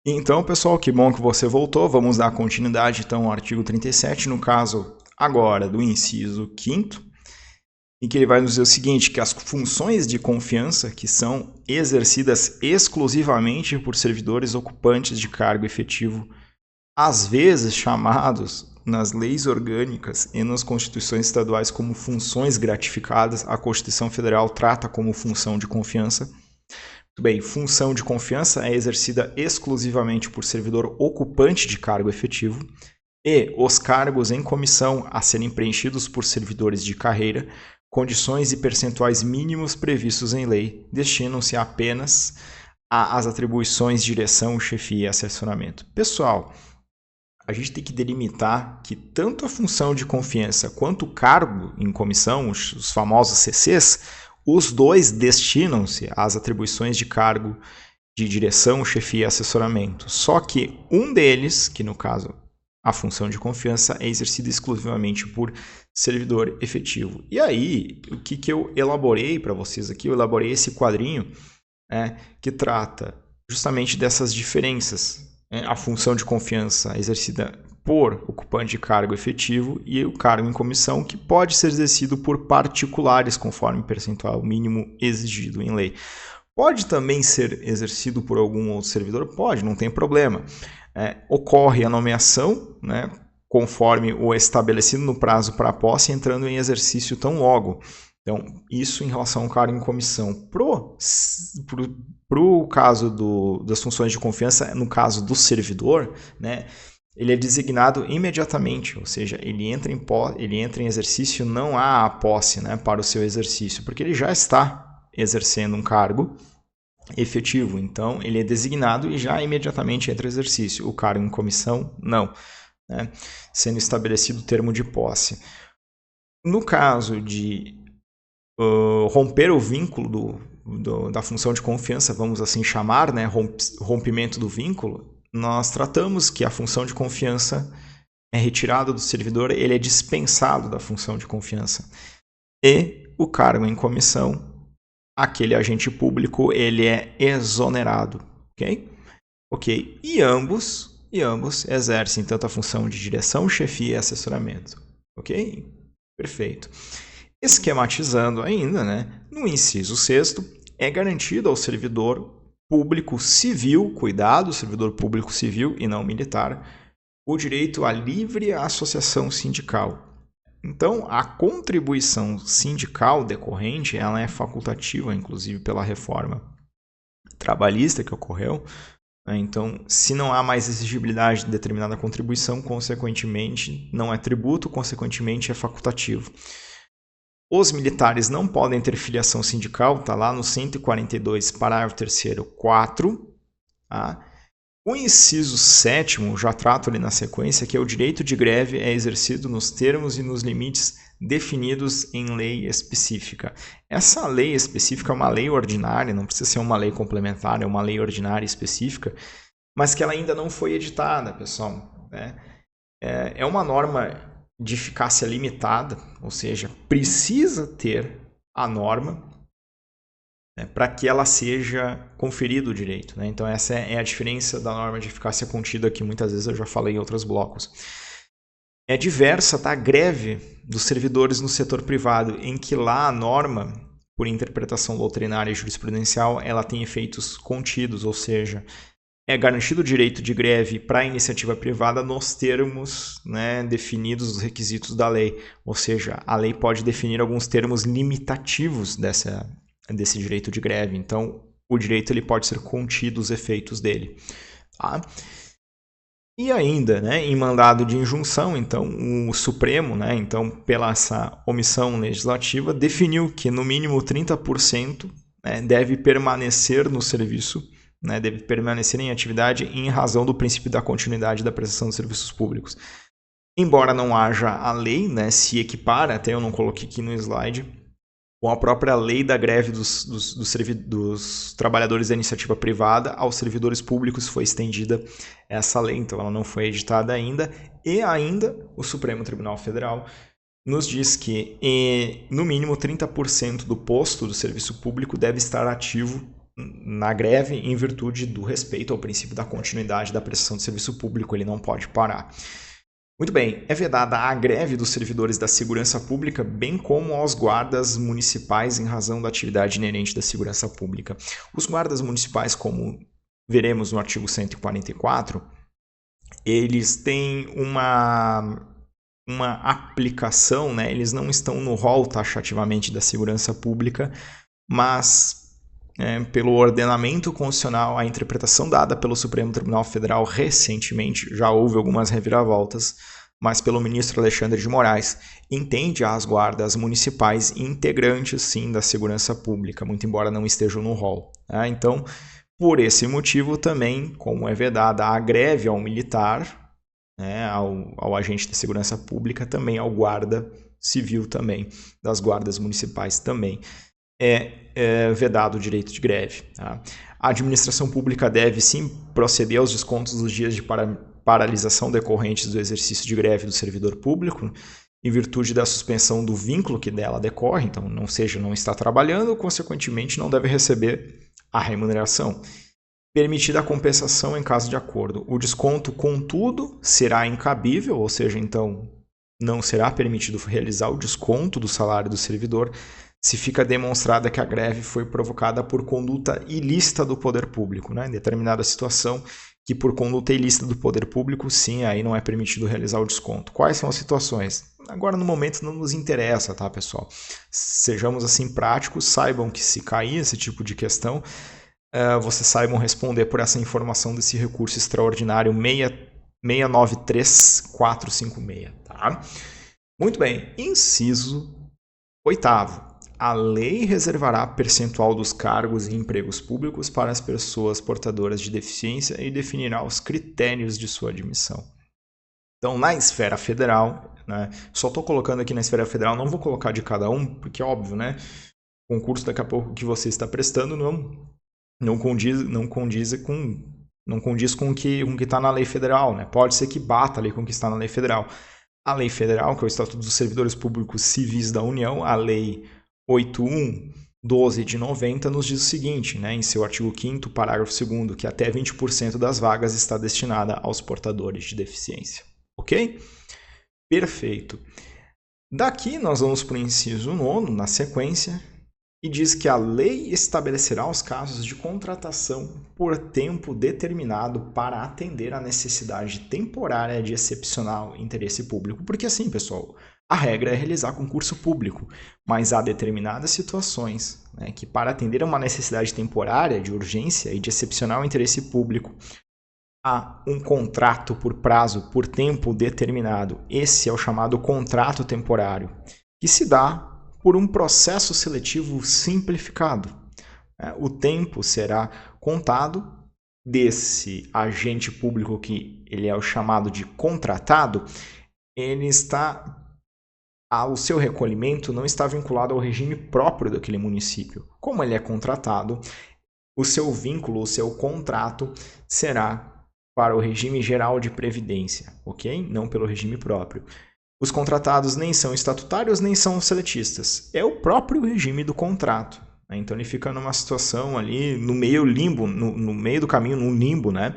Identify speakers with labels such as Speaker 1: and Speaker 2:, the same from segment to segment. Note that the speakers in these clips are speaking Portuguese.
Speaker 1: Então, pessoal, que bom que você voltou. Vamos dar continuidade, então, ao artigo 37, no caso agora do inciso 5º, em que ele vai nos dizer o seguinte, que as funções de confiança que são exercidas exclusivamente por servidores ocupantes de cargo efetivo, às vezes chamados nas leis orgânicas e nas constituições estaduais como funções gratificadas, a Constituição Federal trata como função de confiança. Muito bem, função de confiança é exercida exclusivamente por servidor ocupante de cargo efetivo e os cargos em comissão a serem preenchidos por servidores de carreira, condições e percentuais mínimos previstos em lei, destinam-se apenas às atribuições de direção, chefia e assessoramento. Pessoal, a gente tem que delimitar que tanto a função de confiança quanto o cargo em comissão, os famosos CCs, os dois destinam-se às atribuições de cargo de direção, chefia e assessoramento. Só que um deles, que no caso a função de confiança, é exercida exclusivamente por servidor efetivo. E aí, o que eu elaborei para vocês aqui? Eu elaborei esse quadrinho que trata justamente dessas diferenças. A função de confiança exercida por ocupante de cargo efetivo e o cargo em comissão, que pode ser exercido por particulares, conforme percentual mínimo exigido em lei. Pode também ser exercido por algum outro servidor? Pode, não tem problema. Ocorre a nomeação, conforme o estabelecido no prazo para a posse, entrando em exercício tão logo. Então, isso em relação ao cargo em comissão. Pro caso das funções de confiança, no caso do servidor, ele é designado imediatamente, ou seja, ele entra em exercício, não há a posse para o seu exercício, porque ele já está exercendo um cargo efetivo. Então, ele é designado e já imediatamente entra em exercício. O cargo em comissão, não. Sendo estabelecido o termo de posse. No caso de romper o vínculo da função de confiança, vamos assim chamar, rompimento do vínculo, nós tratamos que a função de confiança é retirada do servidor, ele é dispensado da função de confiança. E o cargo em comissão, aquele agente público, ele é exonerado, ok? Ok, e ambos exercem tanto a função de direção, chefia e assessoramento, ok? Perfeito. Esquematizando ainda, no inciso 6º, é garantido ao servidor público civil, cuidado, servidor público civil e não militar, o direito à livre associação sindical. Então, a contribuição sindical decorrente, ela é facultativa, inclusive pela reforma trabalhista que ocorreu. Então, se não há mais exigibilidade de determinada contribuição, consequentemente, não é tributo, consequentemente é facultativo. Os militares não podem ter filiação sindical, está lá no 142, parágrafo 3º, 4. Tá? O inciso 7º, já trato ali na sequência, que é o direito de greve é exercido nos termos e nos limites definidos em lei específica. Essa lei específica é uma lei ordinária, não precisa ser uma lei complementar, é uma lei ordinária específica, mas que ela ainda não foi editada, pessoal. É uma norma de eficácia limitada, ou seja, precisa ter a norma para que ela seja conferido o direito. Então, essa é a diferença da norma de eficácia contida, que muitas vezes eu já falei em outros blocos. É diversa a greve dos servidores no setor privado, em que lá a norma, por interpretação doutrinária e jurisprudencial, ela tem efeitos contidos, ou seja, é garantido o direito de greve para a iniciativa privada nos termos definidos os requisitos da lei. Ou seja, a lei pode definir alguns termos limitativos desse direito de greve. Então, o direito ele pode ser contido, os efeitos dele. Tá? E ainda, em mandado de injunção, então, o Supremo, então, pela essa omissão legislativa, definiu que no mínimo 30% deve permanecer no serviço, deve permanecer em atividade em razão do princípio da continuidade da prestação de serviços públicos. Embora não haja a lei, se equipara, até eu não coloquei aqui no slide, com a própria lei da greve dos trabalhadores da iniciativa privada aos servidores públicos foi estendida essa lei, então ela não foi editada ainda, e ainda o Supremo Tribunal Federal nos diz que no mínimo 30% do posto do serviço público deve estar ativo na greve em virtude do respeito ao princípio da continuidade da prestação de serviço público, ele não pode parar. Muito bem, é vedada a greve dos servidores da segurança pública, bem como aos guardas municipais em razão da atividade inerente da segurança pública. Os guardas municipais, como veremos no artigo 144, eles têm uma aplicação, né? Eles não estão no rol taxativamente da segurança pública, mas pelo ordenamento constitucional, a interpretação dada pelo Supremo Tribunal Federal recentemente, já houve algumas reviravoltas, mas pelo ministro Alexandre de Moraes, entende as guardas municipais integrantes, sim, da segurança pública, muito embora não estejam no rol. Então, por esse motivo também, como é vedada a greve ao militar, ao agente de segurança pública, também ao guarda civil também, das guardas municipais também, é vedado o direito de greve. Tá? A administração pública deve sim proceder aos descontos dos dias de paralisação decorrentes do exercício de greve do servidor público, em virtude da suspensão do vínculo que dela decorre, então, não está trabalhando, consequentemente não deve receber a remuneração. Permitida a compensação em caso de acordo. O desconto, contudo, será incabível, ou seja, então, não será permitido realizar o desconto do salário do servidor se fica demonstrada que a greve foi provocada por conduta ilícita do poder público, né? Em determinada situação que por conduta ilícita do poder público, sim, aí não é permitido realizar o desconto. Quais são as situações? Agora, no momento, não nos interessa, tá, pessoal? Sejamos assim práticos, saibam que se cair esse tipo de questão, vocês saibam responder por essa informação desse recurso extraordinário 693456, tá? Muito bem, inciso 8º. A lei reservará percentual dos cargos e empregos públicos para as pessoas portadoras de deficiência e definirá os critérios de sua admissão. Então, na esfera federal, né, só estou colocando aqui na esfera federal, não vou colocar de cada um, porque é óbvio, né? O concurso daqui a pouco que você está prestando não condiz com o que está na lei federal, né? Pode ser que bata ali com o que está na lei federal. A lei federal, que é o Estatuto dos Servidores Públicos Civis da União, a lei 81/12 de 90, nos diz o seguinte, né, em seu artigo 5º, parágrafo 2º, que até 20% das vagas está destinada aos portadores de deficiência. Ok? Perfeito. Daqui nós vamos para o inciso 9º, na sequência, e diz que a lei estabelecerá os casos de contratação por tempo determinado para atender à necessidade temporária de excepcional interesse público. Porque assim, pessoal, a regra é realizar concurso público, mas há determinadas situações, né, que para atender a uma necessidade temporária de urgência e de excepcional interesse público, há um contrato por prazo, por tempo determinado. Esse é o chamado contrato temporário, que se dá por um processo seletivo simplificado. O tempo será contado desse agente público, que ele é o chamado de contratado, o seu recolhimento não está vinculado ao regime próprio daquele município. Como ele é contratado, o seu vínculo, o seu contrato será para o regime geral de previdência, ok? Não pelo regime próprio. Os contratados nem são estatutários, nem são seletistas. É o próprio regime do contrato. Né? Então ele fica numa situação ali no meio limbo, no meio do caminho, no limbo, né?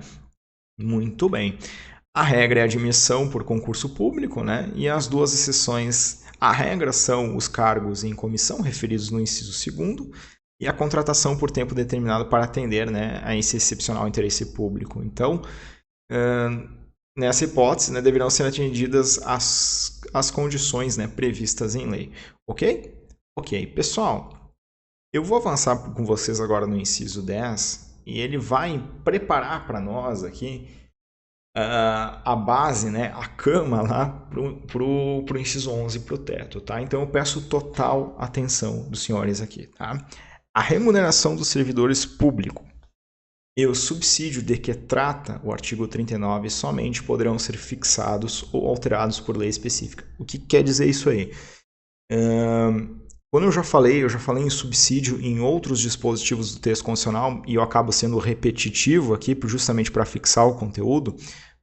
Speaker 1: Muito bem. A regra é a admissão por concurso público, né? E as duas exceções à regra são os cargos em comissão, referidos no inciso 2º, e a contratação por tempo determinado para atender, né, a esse excepcional interesse público. Então, nessa hipótese, né, deverão ser atendidas as condições, né, previstas em lei. Ok? Ok. Pessoal, eu vou avançar com vocês agora no inciso 10 e ele vai preparar para nós aqui a base, né, a cama lá pro inciso 11, para o teto. Tá? Então eu peço total atenção dos senhores aqui. Tá? A remuneração dos servidores públicos e o subsídio de que trata o artigo 39 somente poderão ser fixados ou alterados por lei específica. O que quer dizer isso aí? Quando eu já falei em subsídio em outros dispositivos do texto constitucional, e eu acabo sendo repetitivo aqui justamente para fixar o conteúdo,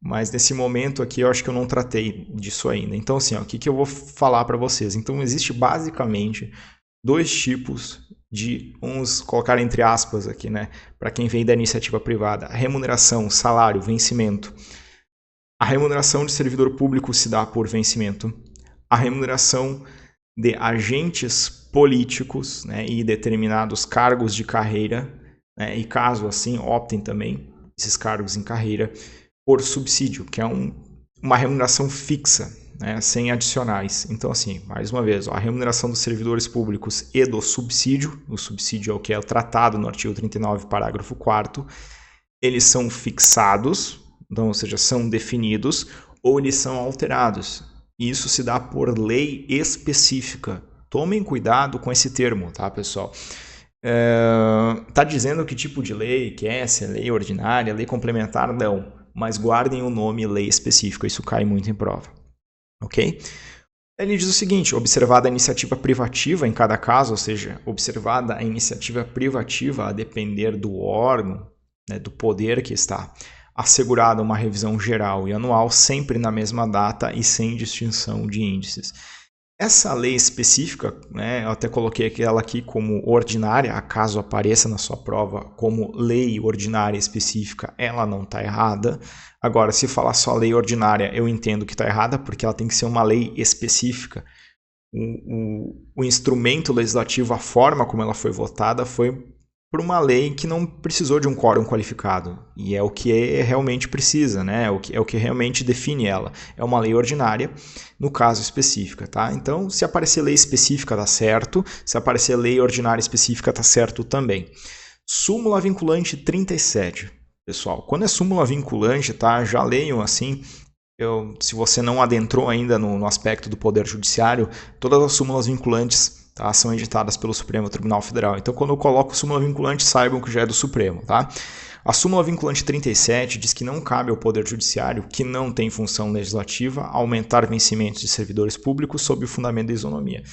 Speaker 1: mas nesse momento aqui eu acho que eu não tratei disso ainda. Então, assim, o que eu vou falar para vocês? Então, existe basicamente dois tipos vamos colocar entre aspas aqui, né, para quem vem da iniciativa privada, remuneração, salário, vencimento. A remuneração de servidor público se dá por vencimento. A remuneração de agentes políticos, né, e determinados cargos de carreira, né, e caso assim optem também esses cargos em carreira, por subsídio, que é uma remuneração fixa, né, sem adicionais. Então, assim, mais uma vez, a remuneração dos servidores públicos e do subsídio, o subsídio é o que é tratado no artigo 39, parágrafo 4º, eles são fixados, então, ou seja, são definidos, ou eles são alterados. Isso se dá por lei específica. Tomem cuidado com esse termo, tá, pessoal? Tá dizendo que tipo de lei que é, se é lei ordinária, lei complementar, não. Mas guardem o nome lei específica, isso cai muito em prova. Ok? Ele diz o seguinte, observada a iniciativa privativa em cada caso, ou seja, observada a iniciativa privativa a depender do órgão, né, do poder que está, assegurada uma revisão geral e anual, sempre na mesma data e sem distinção de índices. Essa lei específica, né, eu até coloquei ela aqui como ordinária, acaso apareça na sua prova como lei ordinária específica, ela não está errada. Agora, se falar só lei ordinária, eu entendo que está errada, porque ela tem que ser uma lei específica. O instrumento legislativo, a forma como ela foi votada, foi por uma lei que não precisou de um quórum qualificado. E é o que realmente precisa, né? É o que realmente define ela. É uma lei ordinária, no caso específica, tá? Então, se aparecer lei específica, tá certo. Se aparecer lei ordinária específica, tá certo também. Súmula vinculante 37. Pessoal, quando é súmula vinculante, tá? Já leiam assim. Se você não adentrou ainda no aspecto do Poder Judiciário, todas as súmulas vinculantes, tá, são editadas pelo Supremo Tribunal Federal. Então, quando eu coloco súmula vinculante, saibam que já é do Supremo. Tá? A súmula vinculante 37 diz que não cabe ao Poder Judiciário, que não tem função legislativa, aumentar vencimentos de servidores públicos sob o fundamento da isonomia.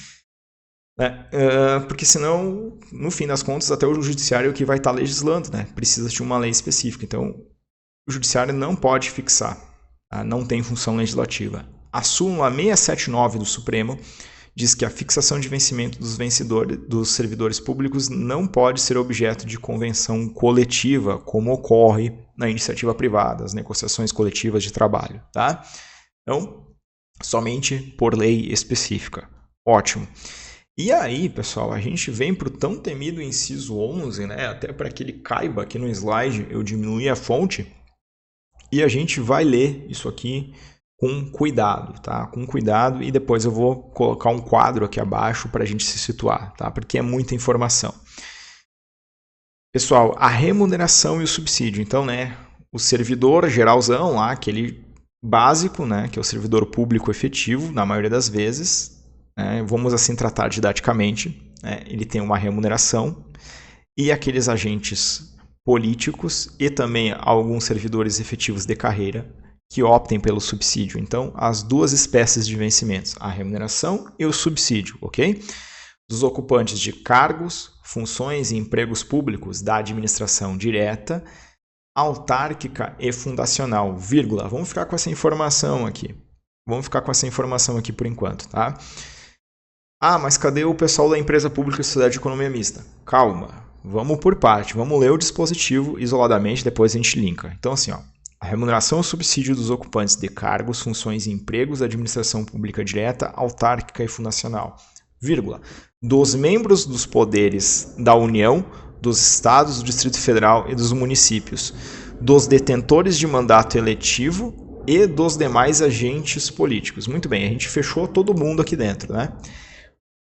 Speaker 1: Porque senão, no fim das contas, até o Judiciário que vai estar legislando, né? Precisa de uma lei específica. Então, o Judiciário não pode fixar, tá? Não tem função legislativa. A súmula 679 do Supremo diz que a fixação de vencimento dos servidores públicos não pode ser objeto de convenção coletiva, como ocorre na iniciativa privada, as negociações coletivas de trabalho. Tá? Então, somente por lei específica. Ótimo. E aí, pessoal, a gente vem para o tão temido inciso 11, né? Até para que ele caiba aqui no slide, eu diminui a fonte, e a gente vai ler isso aqui com cuidado, tá? Com cuidado, e depois eu vou colocar um quadro aqui abaixo para a gente se situar, tá? Porque é muita informação. Pessoal, a remuneração e o subsídio. Então, né, o servidor geralzão lá, aquele básico, né, que é o servidor público efetivo, na maioria das vezes, né, vamos assim tratar didaticamente, né, ele tem uma remuneração, e aqueles agentes políticos e também alguns servidores efetivos de carreira que optem pelo subsídio. Então, as duas espécies de vencimentos, a remuneração e o subsídio, ok? Dos ocupantes de cargos, funções e empregos públicos da administração direta, autárquica e fundacional, vírgula. Vamos ficar com essa informação aqui. Vamos ficar com essa informação aqui por enquanto, tá? Ah, mas cadê o pessoal da empresa pública e sociedade de economia mista? Calma, vamos por parte. Vamos ler o dispositivo isoladamente, depois a gente linka. Então, assim, ó. A remuneração ou subsídio dos ocupantes de cargos, funções e empregos da administração pública direta, autárquica e fundacional, vírgula, dos membros dos poderes da União, dos estados, do Distrito Federal e dos municípios, dos detentores de mandato eletivo e dos demais agentes políticos. Muito bem, a gente fechou todo mundo aqui dentro, né?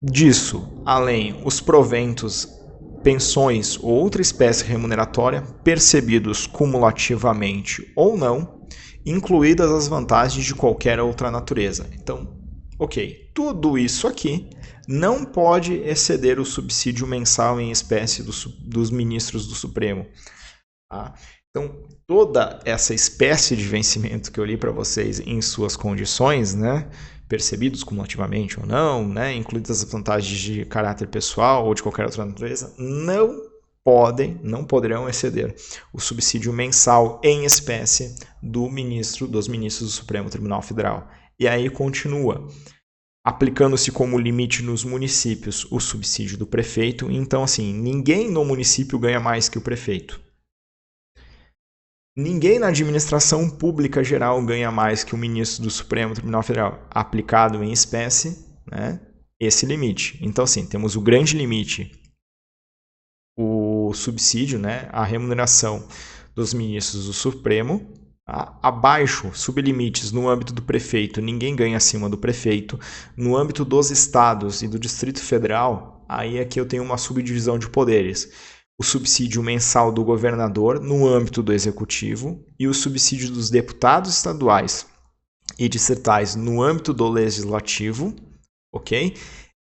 Speaker 1: Disso, além os proventos, pensões ou outra espécie remuneratória percebidos cumulativamente ou não, incluídas as vantagens de qualquer outra natureza. Então, ok, tudo isso aqui não pode exceder o subsídio mensal em espécie dos ministros do Supremo. Tá? Então, toda essa espécie de vencimento que eu li para vocês em suas condições, né, percebidos cumulativamente ou não, né, incluídas as vantagens de caráter pessoal ou de qualquer outra natureza, não poderão exceder o subsídio mensal em espécie dos ministros do Supremo Tribunal Federal. E aí continua. aplicando-se como limite nos municípios o subsídio do prefeito. Então, assim, ninguém no município ganha mais que o prefeito. Ninguém na administração pública geral ganha mais que o ministro do Supremo Tribunal Federal, aplicado em espécie, né, esse limite. Então, assim, temos o grande limite, o subsídio, né, a remuneração dos ministros do Supremo. Abaixo, sublimites no âmbito do prefeito, ninguém ganha acima do prefeito. No âmbito dos estados e do Distrito Federal, aí é que eu tenho uma subdivisão de poderes. O subsídio mensal do governador no âmbito do executivo e o subsídio dos deputados estaduais e distritais no âmbito do legislativo, ok?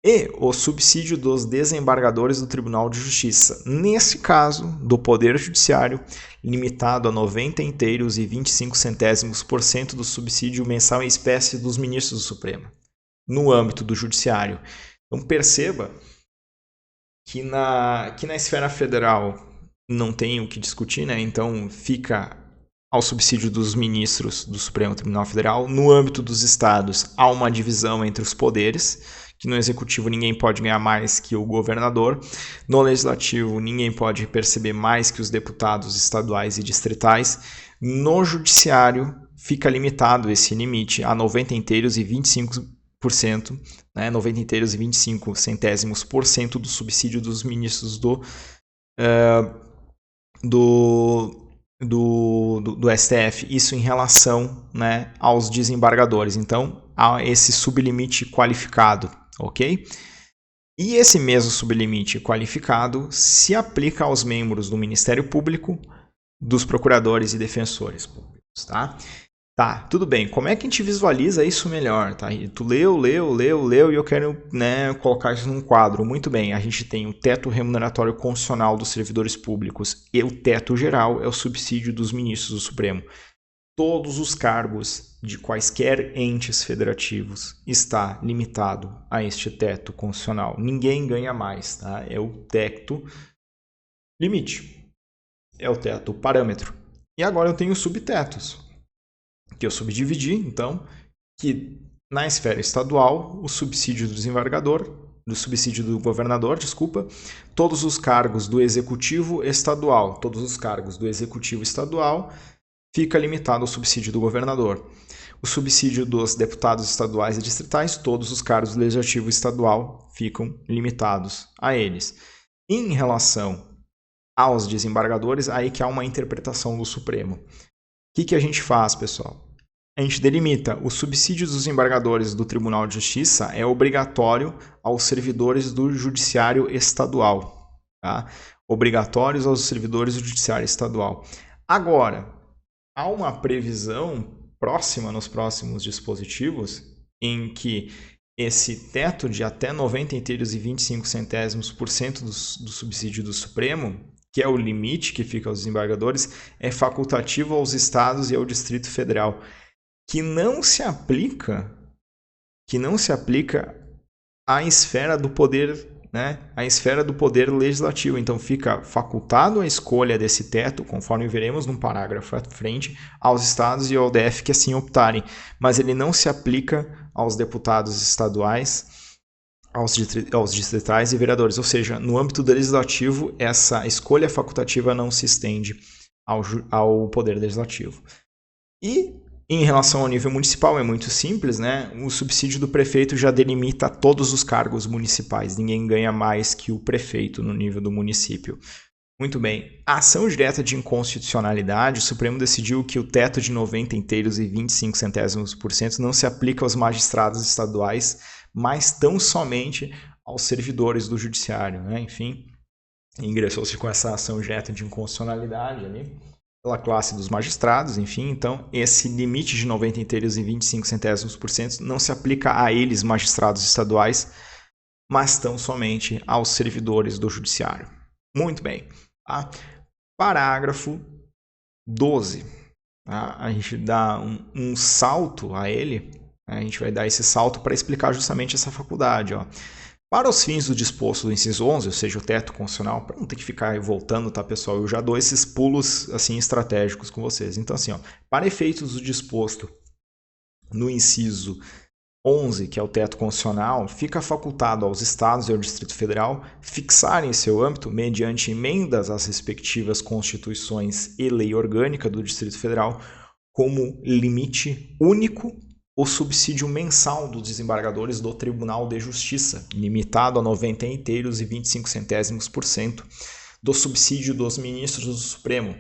Speaker 1: E o subsídio dos desembargadores do Tribunal de Justiça, nesse caso, do Poder Judiciário, limitado a 90 inteiros e 25 centésimos% do subsídio mensal em espécie dos ministros do Supremo, no âmbito do Judiciário. Então perceba que na esfera federal não tem o que discutir, né? Então fica ao subsídio dos ministros do Supremo Tribunal Federal. No âmbito dos estados, há uma divisão entre os poderes, que no executivo ninguém pode ganhar mais que o governador. No legislativo, ninguém pode perceber mais que os deputados estaduais e distritais. No judiciário, fica limitado esse limite a 90 inteiros e 25%, né? 90 inteiros e 25 centésimos% do subsídio dos ministros do STF, isso em relação, né, aos desembargadores. Então, há esse sublimite qualificado, ok? E esse mesmo sublimite qualificado se aplica aos membros do Ministério Público, dos procuradores e defensores públicos, tá? Tá, tudo bem. Como é que a gente visualiza isso melhor? Tá? Tu leu e eu quero, né, colocar isso num quadro. Muito bem, a gente tem o teto remuneratório constitucional dos servidores públicos e o teto geral é o subsídio dos ministros do Supremo. Todos os cargos de quaisquer entes federativos está limitado a este teto constitucional. Ninguém ganha mais, tá? É o teto limite, é o teto parâmetro. E agora eu tenho subtetos, que eu subdividi, então, que na esfera estadual, o subsídio do desembargador, do subsídio do governador, todos os cargos do executivo estadual, fica limitado ao subsídio do governador. O subsídio dos deputados estaduais e distritais, todos os cargos do legislativo estadual ficam limitados a eles. Em relação aos desembargadores, aí que há uma interpretação do Supremo. O que a gente faz, pessoal? A gente delimita o subsídio dos desembargadores do Tribunal de Justiça é obrigatório aos servidores do Judiciário Estadual. Tá? Obrigatórios aos servidores do Judiciário Estadual. Agora, há uma previsão próxima nos próximos dispositivos em que esse teto de até 90 inteiros e 25 centésimos% do subsídio do Supremo, que é o limite que fica aos desembargadores, é facultativo aos estados e ao Distrito Federal, que não se aplica à esfera do poder, né? À esfera do poder legislativo. Então fica facultado a escolha desse teto, conforme veremos num parágrafo à frente, aos estados e ao DF que assim optarem, mas ele não se aplica aos deputados estaduais, aos distritais e vereadores, ou seja, no âmbito do legislativo, essa escolha facultativa não se estende ao poder legislativo. E em relação ao nível municipal, é muito simples, né? O subsídio do prefeito já delimita todos os cargos municipais. Ninguém ganha mais que o prefeito no nível do município. Muito bem. A ação direta de inconstitucionalidade, o Supremo decidiu que o teto de 90 inteiros e 25 centésimos% não se aplica aos magistrados estaduais, mas tão somente aos servidores do judiciário, né? Enfim, ingressou-se com essa ação direta de inconstitucionalidade ali pela classe dos magistrados, enfim, então esse limite de 90 inteiros e 25 centésimos% não se aplica a eles, magistrados estaduais, mas tão somente aos servidores do judiciário. Muito bem. Tá? Parágrafo 12. Tá? A gente dá um salto a ele, a gente vai dar esse salto para explicar justamente essa faculdade, ó. Para os fins do disposto do inciso 11, ou seja, o teto constitucional, para não ter que ficar voltando, tá, pessoal? Eu já dou esses pulos assim estratégicos com vocês. Então, assim, ó, para efeitos do disposto no inciso 11, que é o teto constitucional, fica facultado aos Estados e ao Distrito Federal fixarem seu âmbito mediante emendas às respectivas constituições e lei orgânica do Distrito Federal como limite único o subsídio mensal dos desembargadores do Tribunal de Justiça, limitado a 90 inteiros e 25 centésimos por cento do subsídio dos ministros do Supremo,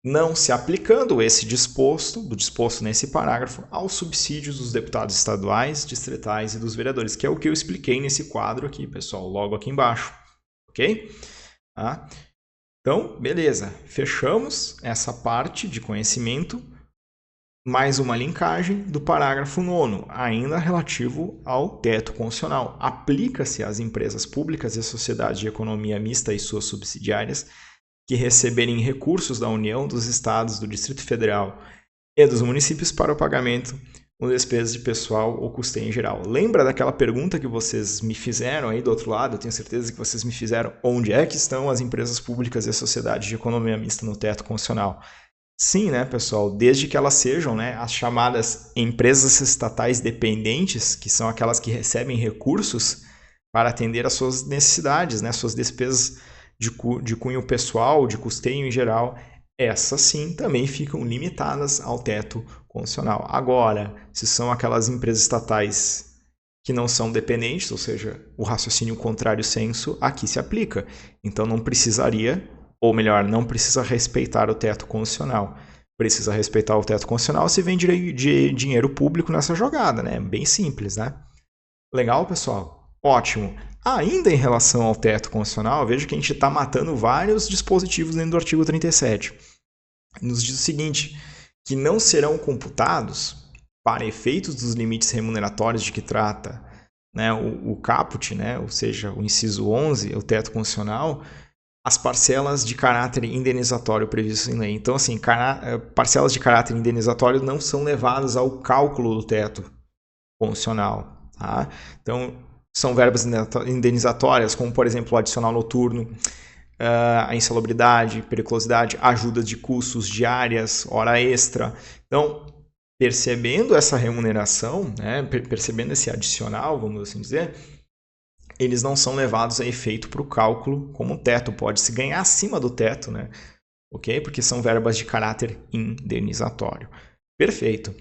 Speaker 1: não se aplicando esse disposto nesse parágrafo aos subsídios dos deputados estaduais, distritais e dos vereadores, que é o que eu expliquei nesse quadro aqui, pessoal, logo aqui embaixo, ok? Tá? Então, beleza, fechamos essa parte de conhecimento. Mais uma linkagem do parágrafo 9º, ainda relativo ao teto constitucional. Aplica-se às empresas públicas e às sociedades de economia mista e suas subsidiárias que receberem recursos da União, dos Estados, do Distrito Federal e dos municípios para o pagamento ou despesas de pessoal ou custeio em geral. Lembra daquela pergunta que vocês me fizeram aí do outro lado? Eu tenho certeza que vocês me fizeram. Onde é que estão as empresas públicas e as sociedades de economia mista no teto constitucional? Sim, né, pessoal? Desde que elas sejam, né, as chamadas empresas estatais dependentes, que são aquelas que recebem recursos para atender às suas necessidades, né, suas despesas de cunho pessoal, de custeio em geral, essas sim também ficam limitadas ao teto constitucional. Agora, se são aquelas empresas estatais que não são dependentes, ou seja, o raciocínio contrário senso, aqui se aplica. Então não precisaria, ou melhor, não precisa respeitar o teto constitucional. Precisa respeitar o teto constitucional se vem de dinheiro público nessa jogada, né? Bem simples, né? Legal, pessoal? Ótimo. Ainda em relação ao teto constitucional, veja que a gente está matando vários dispositivos dentro do artigo 37. Nos diz o seguinte, que não serão computados, para efeitos dos limites remuneratórios de que trata, né, o caput, né, ou seja, o inciso 11, o teto constitucional, as parcelas de caráter indenizatório previstas em lei. Então, assim, parcelas de caráter indenizatório não são levadas ao cálculo do teto constitucional. Tá? Então, são verbas indenizatórias, como, por exemplo, o adicional noturno, a insalubridade, periculosidade, ajudas de custos diárias, hora extra. Então, percebendo essa remuneração, né, percebendo esse adicional, vamos assim dizer, eles não são levados a efeito para o cálculo como teto. Pode-se ganhar acima do teto, né? Ok? Porque são verbas de caráter indenizatório. Perfeito.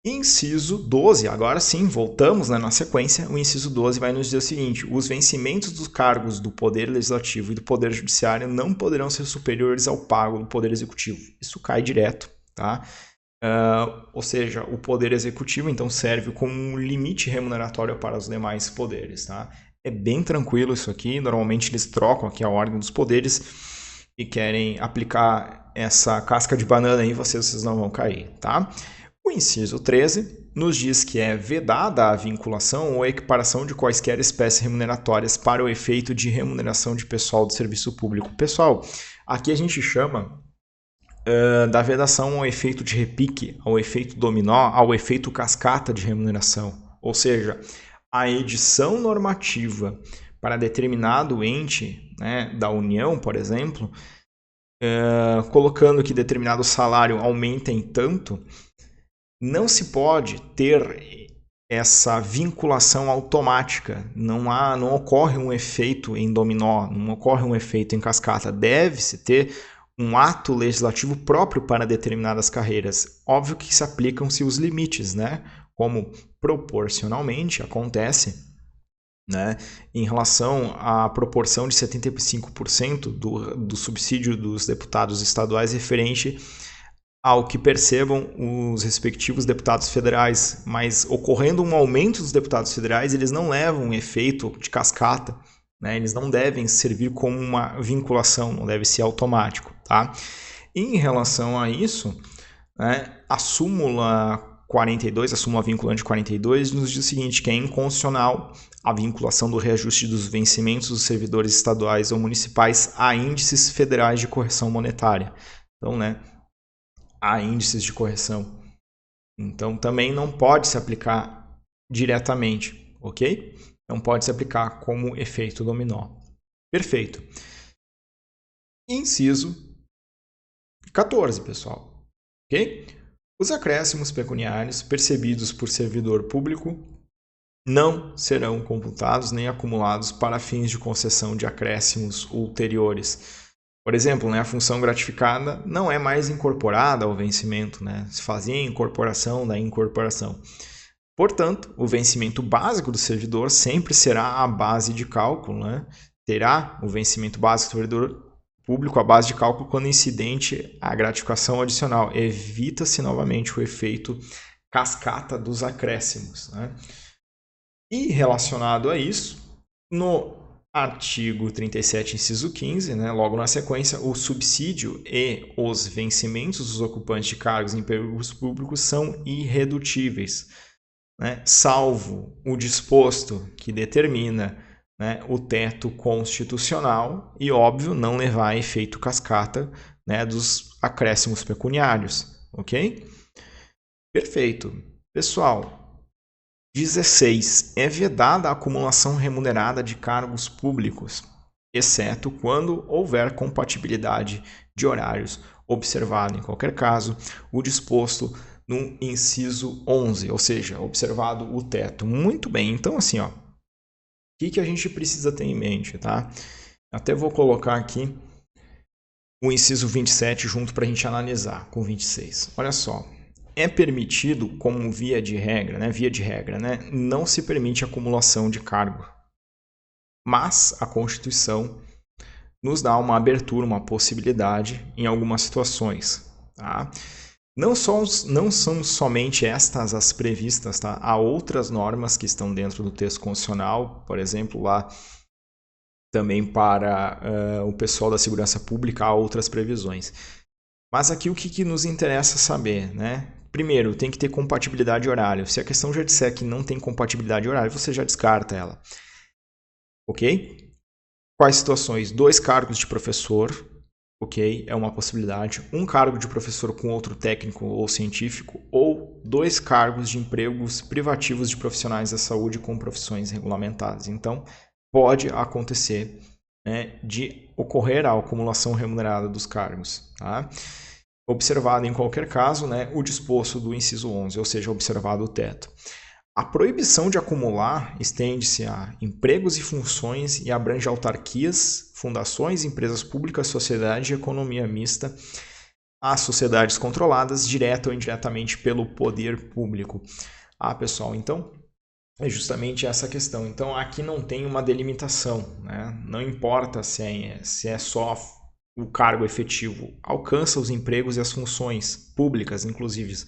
Speaker 1: Inciso 12, agora sim, voltamos, né, na sequência. O inciso 12 vai nos dizer o seguinte: os vencimentos dos cargos do Poder Legislativo e do Poder Judiciário não poderão ser superiores ao pago do Poder Executivo. Isso cai direto, tá? Ou seja, o Poder Executivo então serve como um limite remuneratório para os demais poderes. Tá? É bem tranquilo isso aqui, normalmente eles trocam aqui a ordem dos poderes e querem aplicar essa casca de banana aí, vocês não vão cair. Tá? O inciso 13 nos diz que é vedada a vinculação ou equiparação de quaisquer espécies remuneratórias para o efeito de remuneração de pessoal do serviço público. Pessoal, aqui a gente chama da vedação ao efeito de repique, ao efeito dominó, ao efeito cascata de remuneração. Ou seja, a edição normativa para determinado ente, né, da União, por exemplo, colocando que determinado salário aumenta em tanto, não se pode ter essa vinculação automática. Não ocorre um efeito em dominó, não ocorre um efeito em cascata. Deve-se ter um ato legislativo próprio para determinadas carreiras. Óbvio que se aplicam-se os limites, né? Como proporcionalmente acontece, né? Em relação à proporção de 75% do subsídio dos deputados estaduais referente ao que percebam os respectivos deputados federais, mas ocorrendo um aumento dos deputados federais, eles não levam um efeito de cascata, né? Eles não devem servir como uma vinculação, não deve ser automático. Tá? Em relação a isso, né, a súmula 42, a súmula vinculante 42, nos diz o seguinte, que é inconstitucional a vinculação do reajuste dos vencimentos dos servidores estaduais ou municipais a índices federais de correção monetária. Então, né, há índices de correção. Então, também não pode se aplicar diretamente, ok? Não pode se aplicar como efeito dominó. Perfeito. Inciso 14, pessoal. Ok? Os acréscimos pecuniários percebidos por servidor público não serão computados nem acumulados para fins de concessão de acréscimos ulteriores. Por exemplo, a função gratificada não é mais incorporada ao vencimento, se fazia a incorporação da incorporação. Portanto, o vencimento básico do servidor sempre será a base de cálculo, terá o vencimento básico do servidor público a base de cálculo quando incidente a gratificação adicional. Evita-se novamente o efeito cascata dos acréscimos. E relacionado a isso, no artigo 37, inciso 15, logo na sequência, o subsídio e os vencimentos dos ocupantes de cargos em empregos públicos são irredutíveis, salvo o disposto que determina o teto constitucional e, óbvio, não levar a efeito cascata dos acréscimos pecuniários, ok? Perfeito. Pessoal, 16. É vedada a acumulação remunerada de cargos públicos, exceto quando houver compatibilidade de horários, observado, em qualquer caso, o disposto no inciso 11, ou seja, observado o teto. Muito bem, então assim, o que a gente precisa ter em mente, tá? Até vou colocar aqui o inciso 27 junto para a gente analisar com 26. Olha só. É permitido, como via de regra, não se permite acumulação de cargo. Mas a Constituição nos dá uma abertura, uma possibilidade em algumas situações. Tá? Não são somente estas as previstas, tá? Há outras normas que estão dentro do texto constitucional, por exemplo, lá também para o pessoal da segurança pública há outras previsões. Mas aqui o que nos interessa saber, Primeiro, tem que ter compatibilidade de horário. Se a questão já disser que não tem compatibilidade de horário, você já descarta ela. Ok? Quais situações? 2 cargos de professor, ok? É uma possibilidade. 1 cargo de professor com outro técnico ou científico, ou 2 cargos de empregos privativos de profissionais da saúde com profissões regulamentadas. Então, pode acontecer de ocorrer a acumulação remunerada dos cargos, tá? Observado em qualquer caso, o disposto do inciso 11, ou seja, observado o teto. A proibição de acumular estende-se a empregos e funções e abrange autarquias, fundações, empresas públicas, sociedade e economia mista, as sociedades controladas direta ou indiretamente pelo poder público. Pessoal, então é justamente essa questão. Então aqui não tem uma delimitação, não importa se é só o cargo efetivo, alcança os empregos e as funções públicas, inclusive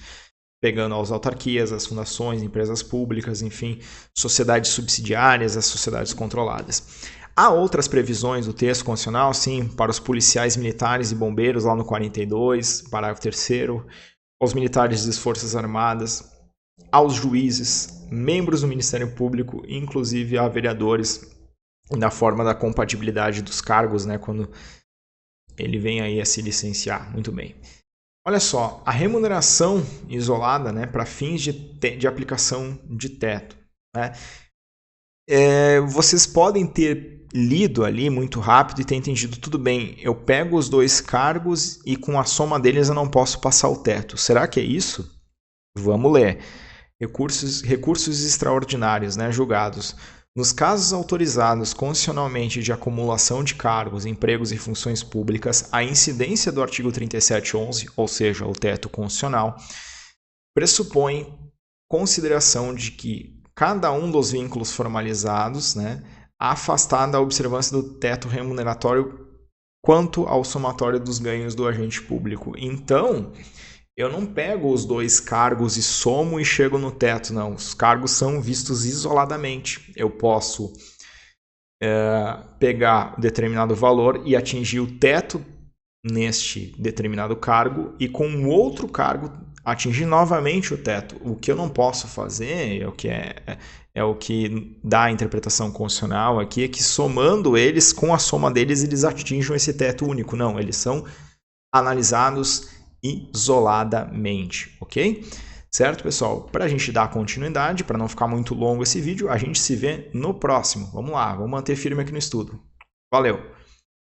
Speaker 1: pegando as autarquias, as fundações, empresas públicas, enfim, sociedades subsidiárias, as sociedades controladas. Há outras previsões do texto constitucional, sim, para os policiais militares e bombeiros, lá no 42, parágrafo 3º, aos militares das Forças Armadas, aos juízes, membros do Ministério Público, inclusive a vereadores, na forma da compatibilidade dos cargos, quando ele vem aí a se licenciar. Muito bem. Olha só, a remuneração isolada para fins de aplicação de teto. Vocês podem ter lido ali muito rápido e ter entendido, tudo bem, eu pego os 2 cargos e com a soma deles eu não posso passar o teto. Será que é isso? Vamos ler. Recursos extraordinários, julgados. Nos casos autorizados constitucionalmente de acumulação de cargos, empregos e funções públicas, a incidência do artigo 3711, ou seja, o teto constitucional, pressupõe consideração de que cada um dos vínculos formalizados, afastado da observância do teto remuneratório quanto ao somatório dos ganhos do agente público. Então, eu não pego os 2 cargos e somo e chego no teto, não. Os cargos são vistos isoladamente. Eu posso pegar determinado valor e atingir o teto neste determinado cargo e com um outro cargo atingir novamente o teto. O que eu não posso fazer, é o que dá a interpretação constitucional aqui, é que somando eles, com a soma deles, eles atinjam esse teto único. Não, eles são analisados isoladamente, ok? Certo, pessoal? Para a gente dar continuidade, para não ficar muito longo esse vídeo, a gente se vê no próximo. Vamos lá, vamos manter firme aqui no estudo. Valeu!